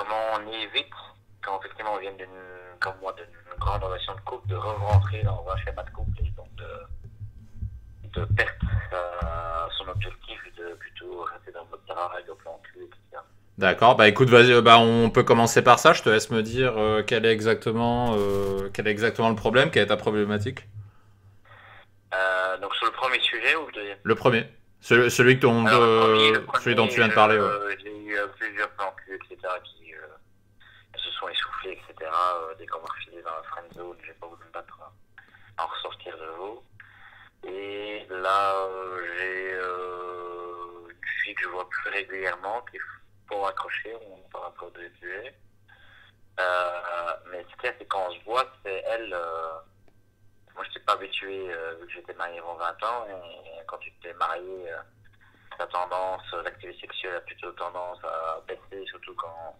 comment on évite, quand effectivement on vient comme moi, d'une grande relation de couple, de re-rentrer dans un schéma de couple et donc de perdre son objectif et de plutôt rester dans votre travail, au plan cul, etc. D'accord, bah écoute, vas-y, bah on peut commencer par ça. Je te laisse me dire quel est exactement le problème, quelle est ta problématique. Donc sur le premier sujet ou le deuxième? Le premier, Alors le celui dont premier, tu viens de parler, ouais. j'ai eu plusieurs plans cul, etc. qui se sont essoufflés, etc. Dès qu'on m'a refilé dans la friend zone, j'ai pas voulu me battre à en ressortir de haut. Et là, j'ai une fille que je vois plus régulièrement, qui est pour accrocher, on parle un peu de sujets. Mais ce qu'il y a, c'est quand on se voit, c'est elle. Moi, je n'étais pas habitué, vu que j'étais marié avant 20 ans, et quand tu t'es marié, ta tendance, l'activité sexuelle a plutôt tendance à baisser, surtout quand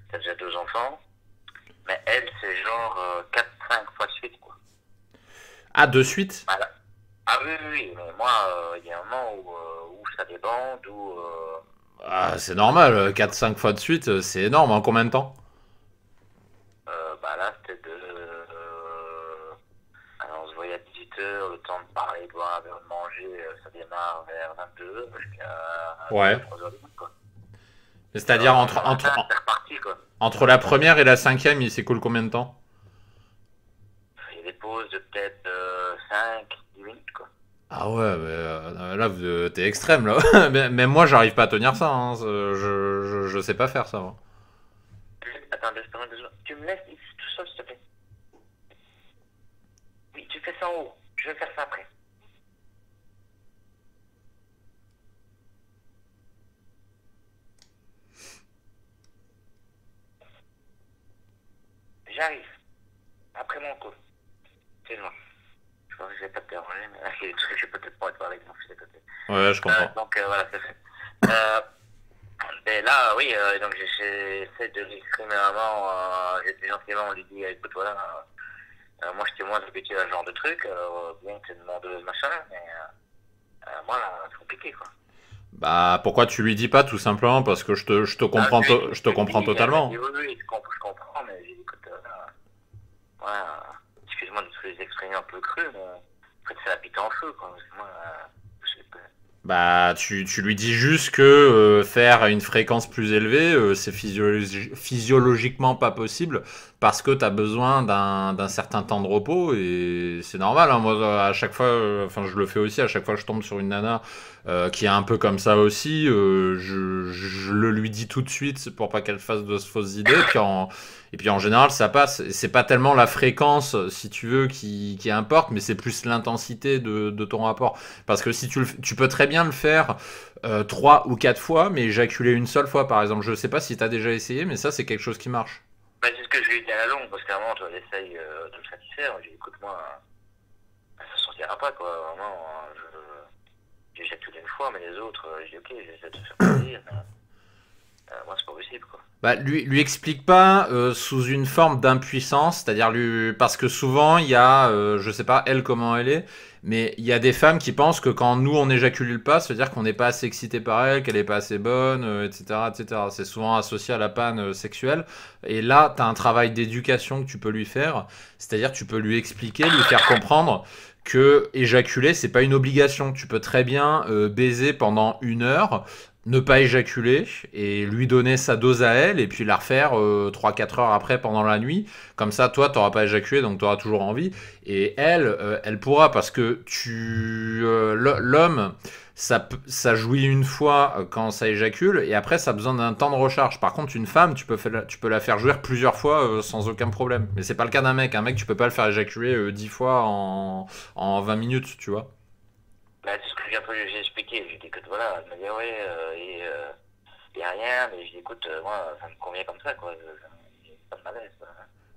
tu as déjà deux enfants. Mais elle, c'est genre 4-5 fois de suite, quoi. Ah, de suite? Voilà. Ah oui, oui, oui, mais moi, il y a un moment où ça débande, où... Ah, c'est normal, 4-5 fois de suite, c'est énorme. En combien de temps? bah là, c'était de... alors, on se voyait à 18h, le temps de parler, de boire un verre, de manger, ça démarre vers 22h jusqu'à Ouais. 2-3 heures du matin, quoi. C'est-à-dire Alors, le lendemain matin, c'est reparti, quoi. entre la première et la cinquième, il s'écoule combien de temps? Il y a des pauses de peut-être 5-10 minutes, quoi. Ah ouais, mais là, t'es extrême, là. Même moi, j'arrive pas à tenir ça, hein. Je sais pas faire ça, moi. Attends, 2 secondes, 2 secondes. Tu me laisses ici tout seul, s'il te plaît? Oui, tu fais ça en haut. Je vais faire ça après. J'arrive. Après mon coup. Excuse-moi. Je pense que je vais pas te déranger, mais il y a des trucs que je vais peut-être pas être avec mon fils à côté. Ouais, je comprends. Donc voilà, c'est fait. Euh, et là, oui, donc j'essaie de l'exprimer vraiment. J'ai dit gentiment, on lui dit, écoute, voilà, moi je suis moins habitué à ce genre de truc, bien que c'est demandeuse, machin, mais moi, c'est compliqué, quoi. Bah, pourquoi tu lui dis pas, tout simplement? Parce que Ah, je te je lui comprends dis, elle m'a dit, totalement. oui, oui, je comprends, mais j'ai dit, écoute, voilà, excuse-moi de tous les exprimer un peu cru, mais en fait, c'est la pite en feu, quoi. Parce que moi, je sais pas. Bah, tu lui dis juste que faire à une fréquence plus élevée, c'est physiologiquement pas possible parce que t'as besoin d'un certain temps de repos et c'est normal, hein. Moi, à chaque fois, enfin, je le fais aussi, à chaque fois que je tombe sur une nana qui est un peu comme ça aussi, je le lui dis tout de suite pour pas qu'elle fasse de fausses idées. Et puis en général, ça passe. C'est pas tellement la fréquence, si tu veux, qui importe, mais c'est plus l'intensité de ton rapport. Parce que si tu peux très bien le faire 3 ou 4 fois, mais éjaculer une seule fois, par exemple. Je sais pas si tu as déjà essayé, mais ça, c'est quelque chose qui marche. Bah, c'est ce que je lui ai dit à la longue, parce qu'à un moment, toi, elle essaye de le satisfaire. J'ai dit, écoute, moi, ça sortira pas, quoi. Vraiment, j'éjacule une fois, mais les autres, j'ai dit, ok, j'essaie de te faire plaisir. Mais, moi, c'est pas possible, quoi. Bah, lui explique pas sous une forme d'impuissance, c'est-à-dire parce que souvent il y a, je sais pas elle comment elle est, mais il y a des femmes qui pensent que quand nous on éjacule pas, c'est-à-dire qu'on n'est pas assez excité par elle, qu'elle est pas assez bonne, etc., etc. C'est souvent associé à la panne sexuelle. Et là, tu as un travail d'éducation que tu peux lui faire, c'est-à-dire tu peux lui expliquer, lui faire comprendre que éjaculer c'est pas une obligation. Tu peux très bien baiser pendant 1 heure, ne pas éjaculer et lui donner sa dose à elle et puis la refaire 3-4 heures après pendant la nuit. Comme ça, toi, tu n'auras pas éjaculé, donc tu auras toujours envie. Et elle, elle pourra parce que l'homme, ça jouit une fois quand ça éjacule et après, ça a besoin d'un temps de recharge. Par contre, une femme, tu peux la faire jouir plusieurs fois sans aucun problème. Mais c'est pas le cas d'un mec. Un mec, tu peux pas le faire éjaculer 10 fois en 20 minutes, tu vois. Bah, c'est ce que j'ai expliqué. J'ai dit, écoute, voilà, elle m'a dit, ouais, il n'y a rien, mais j'ai dit, écoute, moi, ça me convient comme ça, quoi. Ça me malaise, quoi.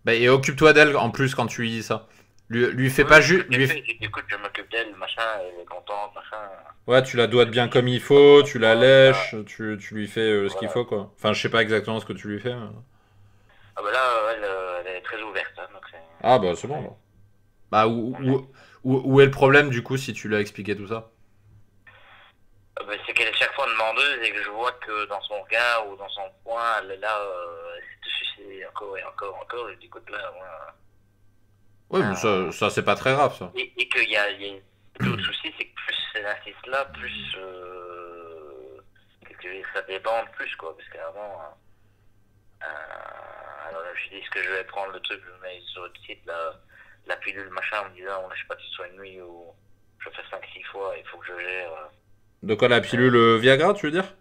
Bah, et occupe-toi d'elle en plus quand tu lui dis ça. Lui fais Oui, pas c'est ce juste. que j'ai fait. J'ai dit, écoute, je m'occupe d'elle, machin, elle est contente, machin. Ouais, tu la doigtes Je bien dis, comme il pas faut, besoin de tu la toi, voilà. lèches, tu lui fais ce qu'il Voilà. faut, quoi. Enfin, je sais pas exactement ce que tu lui fais. Ah, bah là, elle est très ouverte, hein, donc c'est. Ah, bah, c'est bon, alors. Bah, On est. où est le problème, du coup, si tu l'as expliqué tout ça? Bah, c'est qu'elle est chaque fois demandeuse et que je vois que dans son regard ou dans son point, elle est là, elle encore et encore, encore. Je dis, écoute, là, moi. Ouais, mais ça c'est pas très grave, ça. Et qu'il y a d'autres soucis, c'est que plus elle insiste là, plus que ça débande plus, quoi. Parce qu'avant, alors là, je dis, est-ce que je vais prendre le truc, je le mets sur le site, la pilule, machin, en me disant, je sais pas si ce soit une nuit ou je fais 5-6 fois, il faut que je gère. De quoi, la pilule Viagra, tu veux dire?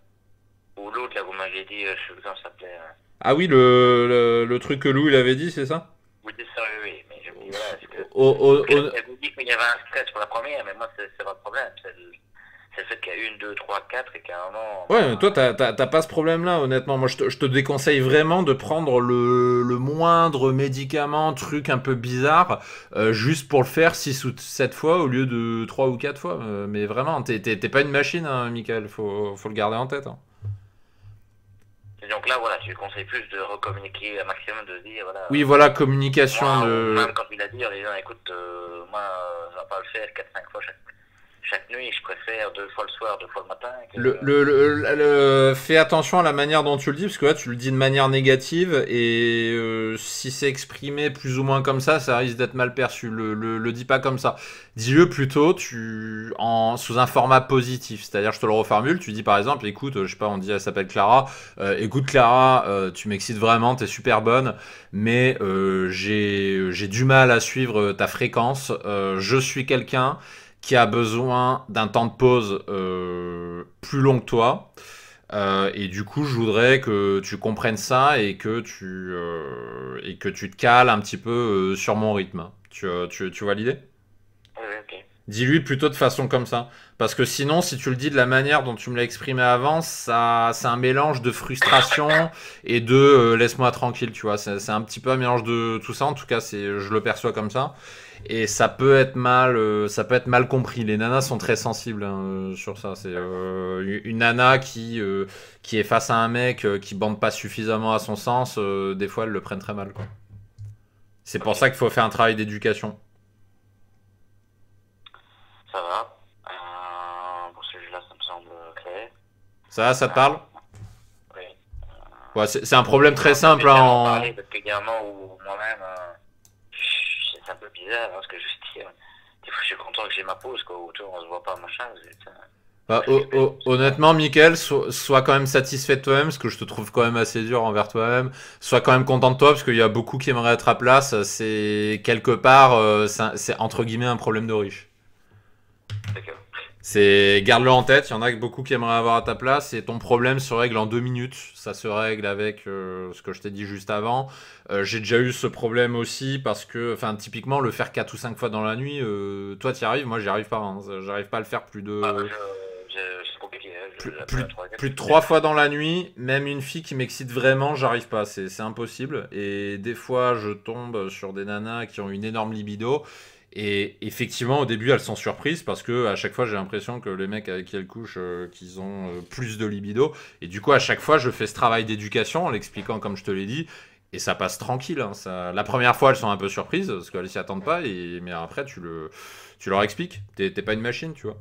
Ou l'autre, là, vous m'aviez dit, je sais plus comment ça s'appelait. Ah oui, le truc que Lou il avait dit, c'est ça? Oui, c'est ça, oui, mais je me dis, voilà, est-ce que. Au- Elle vous dit qu'il y avait un stress pour la première, mais moi, c'est pas le problème. C'est le fait qu'il y a 1, 2, 3, 4 et qu'à un moment. Ouais, mais toi, t'as pas ce problème-là, honnêtement. Moi, je te déconseille vraiment de prendre le moindre médicament, truc un peu bizarre, juste pour le faire 6 ou 7 fois au lieu de 3 ou 4 fois. Mais vraiment, t'es pas une machine, hein, Michael. Faut le garder en tête. Hein. Et donc là, voilà, tu conseilles plus de recommuniquer un maximum, de dire, voilà. Oui, voilà, communication Moi, de. même quand il a dit, en disant, écoute, moi, je vais pas le faire 4-5 fois chaque nuit, je préfère 2 fois le soir, 2 fois le matin. Fais attention à la manière dont tu le dis, parce que là, tu le dis de manière négative, et si c'est exprimé plus ou moins comme ça risque d'être mal perçu. Le dis pas comme ça. Dis-le plutôt sous un format positif. C'est-à-dire, je te le reformule, tu dis par exemple, écoute, je sais pas, on dit, elle s'appelle Clara. Écoute, Clara, tu m'excites vraiment, t'es super bonne, mais j'ai du mal à suivre ta fréquence. Je suis quelqu'un qui a besoin d'un temps de pause plus long que toi. Et du coup, je voudrais que tu comprennes ça et que tu te cales un petit peu sur mon rythme. Tu vois l'idée? Oui, ok. Dis-lui plutôt de façon comme ça. Parce que sinon, si tu le dis de la manière dont tu me l'as exprimé avant, ça, c'est un mélange de frustration et de laisse-moi tranquille, tu vois. C'est un petit peu un mélange de tout ça. En tout cas, je le perçois comme ça. Et ça peut être mal compris. Les nanas sont très sensibles hein, sur ça. C'est une nana qui est face à un mec qui bande pas suffisamment à son sens. Des fois, elles le prennent très mal, quoi. C'est pour ça qu'il faut faire un travail d'éducation. Ça va. Pour celui-là, ça me semble clair. Ça te parle? Oui. Ouais, c'est un problème très On simple. peut Hein, en parler parce qu'il y a un moment où moi-même, c'est un peu bizarre hein, ce que je dis. Des fois, je suis content que j'ai ma pause, quoi. Autour, on se voit pas, machin. Bah, honnêtement, Mickaël, sois quand même satisfait de toi-même, parce que je te trouve quand même assez dur envers toi-même. Sois quand même content de toi, parce qu'il y a beaucoup qui aimeraient être à place. C'est quelque part, c'est entre guillemets un problème de riche. D'accord. Garde-le en tête, il y en a beaucoup qui aimeraient avoir à ta place, et ton problème se règle en 2 minutes. Ça se règle avec ce que je t'ai dit juste avant. J'ai déjà eu ce problème aussi, parce que, enfin, typiquement, le faire 4 ou 5 fois dans la nuit, toi t'y arrives, moi j'y arrive pas. Hein. J'arrive pas à le faire plus de. C'est compliqué. Plus de 3 fois dans la nuit, même une fille qui m'excite vraiment, j'arrive pas, c'est impossible. Et des fois, je tombe sur des nanas qui ont une énorme libido. Et effectivement, au début, elles sont surprises parce que à chaque fois, j'ai l'impression que les mecs avec qui elles couchent, qu'ils ont plus de libido. Et du coup, à chaque fois, je fais ce travail d'éducation en l'expliquant comme je te l'ai dit. Et ça passe tranquille. Hein, la première fois, elles sont un peu surprises parce qu'elles s'y attendent pas. Mais après, tu leur expliques. T'es pas une machine, tu vois.